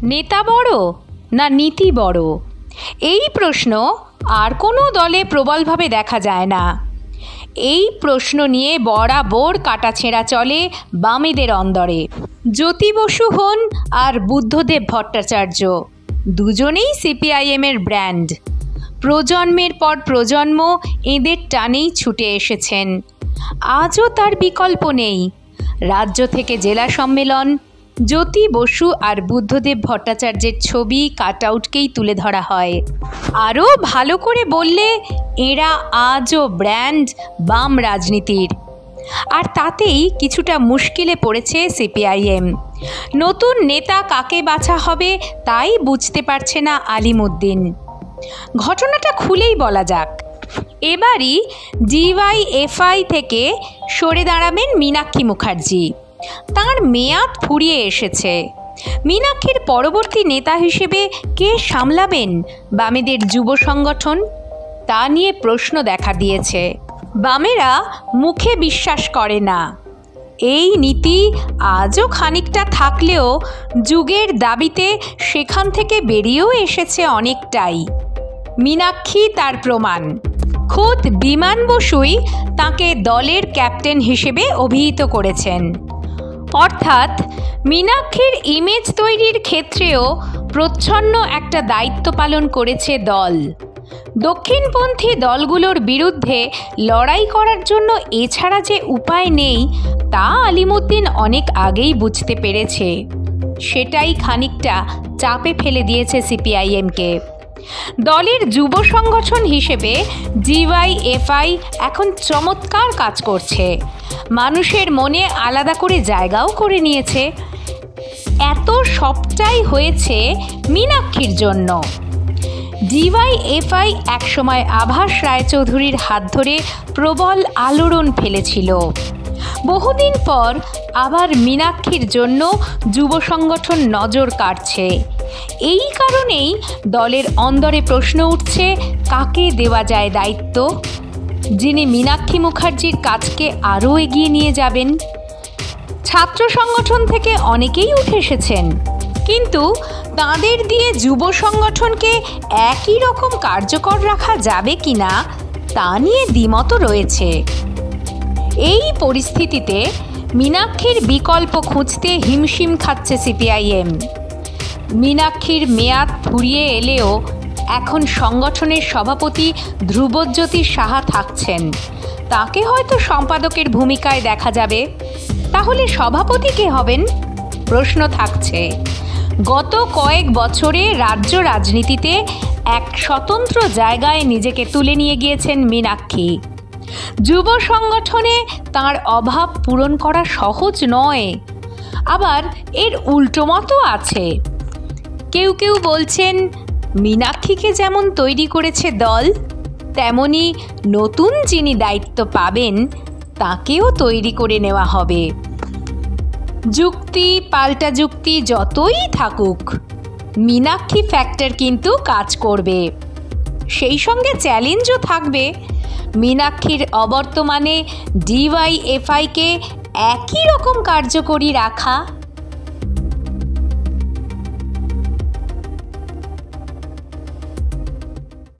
নেতা বড় না নীতি বড়, এই প্রশ্ন আর কোনো দলে প্রবলভাবে দেখা যায় না। এই প্রশ্ন নিয়ে বরাবর কাটাছেঁড়া চলে বামেদের অন্দরে। জ্যোতি বসু হন আর বুদ্ধদেব ভট্টাচার্য, দুজনেই সিপিআইএমের ব্র্যান্ড। প্রজন্মের পর প্রজন্ম এদের টানেই ছুটে এসেছেন। আজও তার বিকল্প নেই। রাজ্য থেকে জেলা সম্মেলন জ্যোতি বসু আর বুদ্ধদেব ভট্টাচার্যের ছবি কাটআউটকেই তুলে ধরা হয়। আরও ভালো করে বললে এরা আজও ব্র্যান্ড বাম রাজনীতির। আর তাতেই কিছুটা মুশকিলে পড়েছে সিপিআইএম। নতুন নেতা কাকে বাছা হবে তাই বুঝতে পারছে না আলিমুদ্দিন। ঘটনাটা খুলেই বলা যাক। এবারই ডিওয়াইএফআই থেকে সরে দাঁড়াবেন মীনাক্ষী মুখার্জি। তাঁর মেয়াদ ফুরিয়ে এসেছে। মীনাক্ষীর পরবর্তী নেতা হিসেবে কে সামলাবেন বামেদের যুব সংগঠন, তা নিয়ে প্রশ্ন দেখা দিয়েছে। বামেরা মুখে বিশ্বাস করে না। এই নীতি আজও খানিকটা থাকলেও যুগের দাবিতে সেখান থেকে বেরিয়েও এসেছে অনেকটাই। মীনাক্ষী তার প্রমাণ। খোদ বিমান বসুই তাঁকে দলের ক্যাপ্টেন হিসেবে অভিহিত করেছেন। অর্থাৎ মীনাক্ষীর ইমেজ তৈরির ক্ষেত্রেও প্রচ্ছন্ন একটা দায়িত্ব পালন করেছে দল। দক্ষিণপন্থী দলগুলোর বিরুদ্ধে লড়াই করার জন্য এছাড়া যে উপায় নেই তা আলিমুদ্দিন অনেক আগেই বুঝতে পেরেছে। সেটাই খানিকটা চাপে ফেলে দিয়েছে সিপিআইএমকে। দলের যুব সংগঠন হিসেবে ডিওয়াইএফআই এখন চমৎকার কাজ করছে। মানুষের মনে আলাদা করে জায়গাও করে নিয়েছে। এত সবটাই হয়েছে মীনাক্ষীর জন্য। ডিওয়াইএফআই একসময় আভাস রায়চৌধুরীর হাত ধরে প্রবল আলোড়ন ফেলেছিল। বহুদিন পর আবার মীনাক্ষীর জন্য যুব সংগঠন নজর কাড়ছে। এই কারণেই দলের অন্দরে প্রশ্ন উঠছে কাকে দেওয়া যায় দায়িত্ব, যিনি মীনাক্ষী মুখার্জির কাজকে আরও এগিয়ে নিয়ে যাবেন। ছাত্র সংগঠন থেকে অনেকেই উঠে এসেছেন, কিন্তু তাদের দিয়ে যুব সংগঠনকে একই রকম কার্যকর রাখা যাবে কিনা তা নিয়ে দ্বিমত রয়েছে। এই পরিস্থিতিতে মীনাক্ষীর বিকল্প খুঁজতে হিমশিম খাচ্ছে সিপিআইএম। মীনাক্ষীর মেয়াদ ফুরিয়ে এলেও এখন সংগঠনের সভাপতি ধ্রুবজ্যোতি সাহা থাকছেন। তাকে হয়তো সম্পাদকের ভূমিকায় দেখা যাবে। তাহলে সভাপতি কে হবেন প্রশ্ন থাকছে। গত কয়েক বছরে রাজ্য রাজনীতিতে এক স্বতন্ত্র জায়গায় নিজেকে তুলে নিয়ে গিয়েছেন মীনাক্ষী। যুব সংগঠনে তার অভাব পূরণ করা সহজ নয়। আবার এর উল্টো মতও আছে। কেউ কেউ বলছেন মীনাক্ষীকে যেমন তৈরি করেছে দল, তেমনি নতুন যিনি দায়িত্ব পাবেন তাকেও তৈরি করে নেওয়া হবে। যুক্তি পাল্টা যুক্তি যতই থাকুক, মীনাক্ষী ফ্যাক্টর কিন্তু কাজ করবে। সেই সঙ্গে চ্যালেঞ্জও থাকবে মীনাক্ষীর অবর্তমানে ডিওয়াইএফআইকে একই রকম কার্যকরী রাখা।